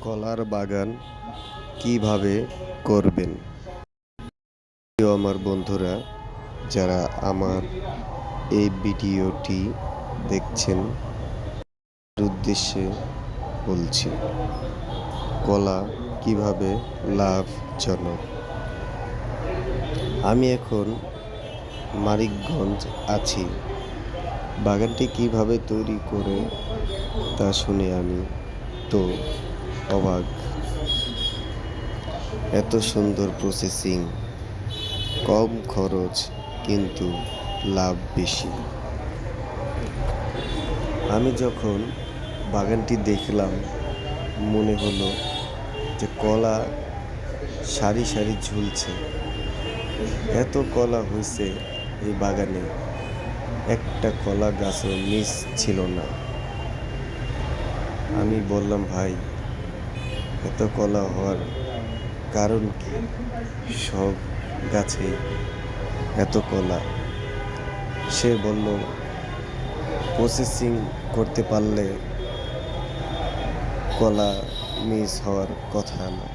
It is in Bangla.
কলার বাগান কিভাবে করবেন। প্রিয় আমার বন্ধুরা, যারা আমার এই ভিডিওটি দেখছেন, তাদের উদ্দেশ্যে বলছি কলা কিভাবে লাভজনক। আমি এখন মানিকগঞ্জ আছি। বাগানটি কিভাবে তৈরি করে তা শুনে আমি তো অবাক। এত সুন্দর প্রসেসিং, কম খরচ কিন্তু লাভ বেশি। আমি যখন বাগানটি দেখলাম মনে হলো যে কলা সারি সারি ঝুলছে। এত কলা হয়েছে এই বাগানে, একটা কলা গাছও মিস ছিল না। আমি বললাম, ভাই এত কলা হওয়ার কারণ কি? সব গাছে এত কলা। সে বলল, প্রসেসিং করতে পারলে কলা মিস হওয়ার কথা না।